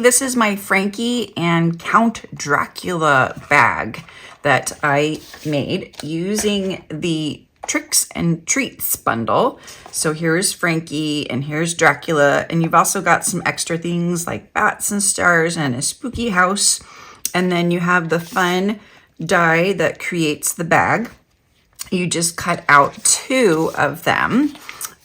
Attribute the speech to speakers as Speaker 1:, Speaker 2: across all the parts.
Speaker 1: this is my Frankie and Count Dracula bag that I made using the Tricks and Treats bundle. So here's Frankie and here's Dracula, and you've also got some extra things like bats and stars and a spooky house. And then you have the fun die that creates the bag. You just cut out 2 of them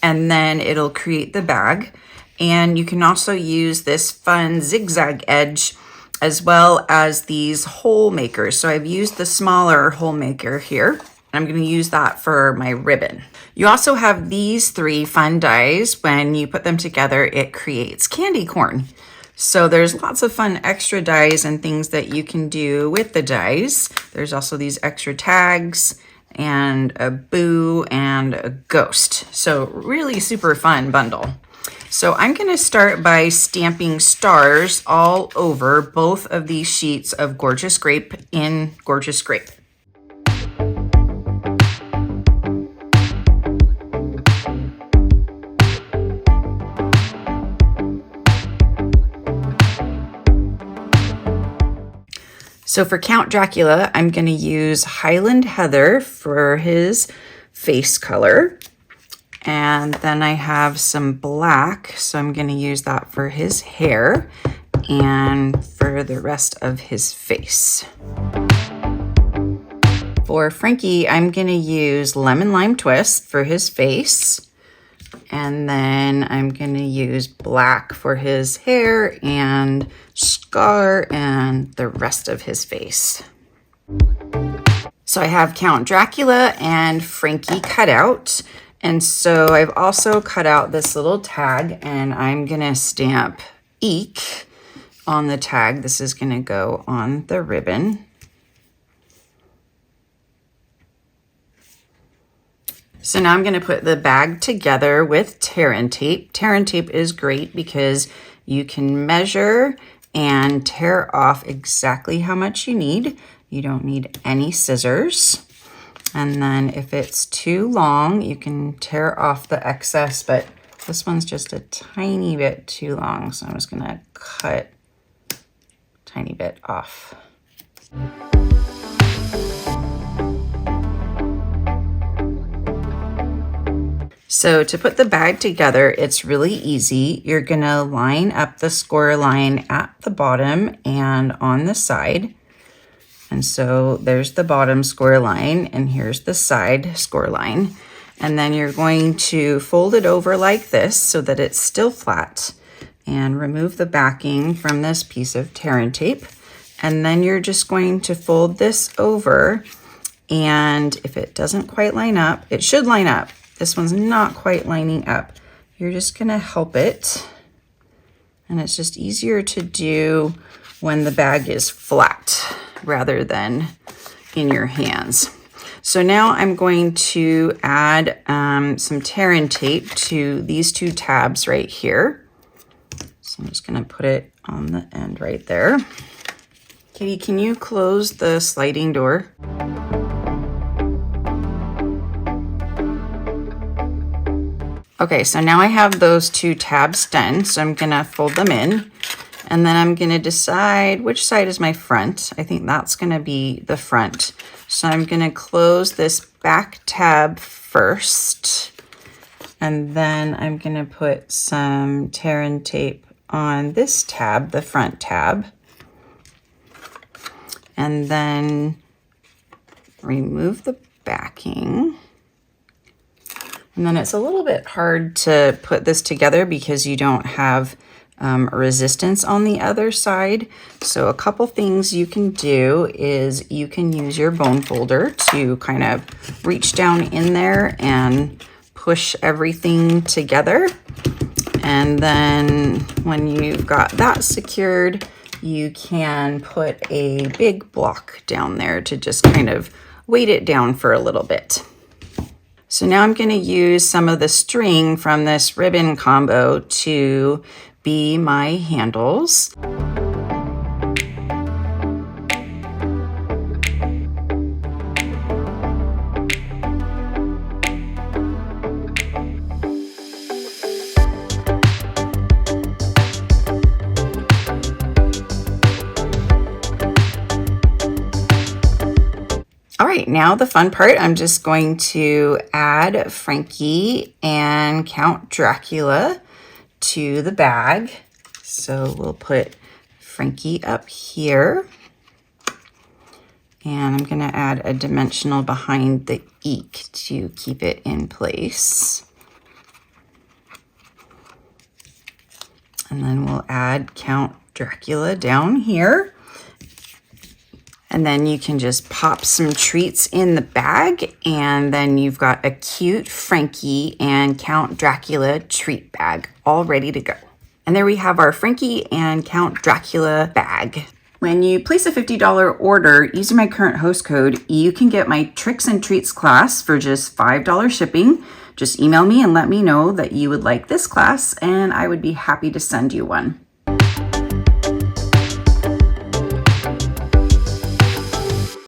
Speaker 1: and then it'll create the bag. And you can also use this fun zigzag edge as well as these hole makers. So I've used the smaller hole maker here. I'm going to use that for my ribbon. You also have these 3 fun dies. When you put them together, it creates candy corn. So there's lots of fun extra dies and things that you can do with the dies. There's also these extra tags and a boo and a ghost. So really super fun bundle. So I'm going to start by stamping stars all over both of these sheets of Gorgeous Grape in Gorgeous Grape. So for Count Dracula, I'm going to use Highland Heather for his face color. And then I have some black, so I'm going to use that for his hair and for the rest of his face. For Frankie, I'm going to use Lemon Lime Twist for his face. And then I'm going to use black for his hair and scar and the rest of his face. So I have Count Dracula and Frankie cut out. And so I've also cut out this little tag and I'm gonna stamp Eek on the tag. This is gonna go on the ribbon. So now I'm gonna put the bag together with tear and tape. Tear and tape is great because you can measure and tear off exactly how much you need. You don't need any scissors. And then if it's too long, you can tear off the excess, but this one's just a tiny bit too long. So I'm just gonna cut a tiny bit off. So to put the bag together, it's really easy. You're gonna line up the score line at the bottom and on the side. And so there's the bottom score line and here's the side score line. And then you're going to fold it over like this so that it's still flat and remove the backing from this piece of tear and tape. And then you're just going to fold this over, and if it doesn't quite line up, it should line up. This one's not quite lining up. You're just gonna help it. And it's just easier to do when the bag is flat rather than in your hands. So now I'm going to add some tear and tape to these 2 tabs right here. So I'm just gonna put it on the end right there. Katie, can you close the sliding door? Okay, so now I have those 2 tabs done, so I'm gonna fold them in. And then I'm gonna decide which side is my front. I think that's gonna be the front. So I'm gonna close this back tab first. And then I'm gonna put some tear and tape on this tab, the front tab. And then remove the backing. And then it's a little bit hard to put this together because you don't have resistance on the other side. So a couple things you can do is you can use your bone folder to kind of reach down in there and push everything together. And then when you've got that secured, you can put a big block down there to just kind of weight it down for a little bit. So now I'm going to use some of the string from this ribbon combo to be my handles. All right, now the fun part, I'm just going to add Frankie and Count Dracula to the bag. So we'll put Frankie up here. And I'm gonna add a dimensional behind the eek to keep it in place. And then we'll add Count Dracula down here. And then you can just pop some treats in the bag, and then you've got a cute Frankie and Count Dracula treat bag all ready to go. And there we have our Frankie and Count Dracula bag. When you place a $50 order using my current host code, you can get my Tricks and Treats class for just $5 shipping. Just email me and let me know that you would like this class, and I would be happy to send you one.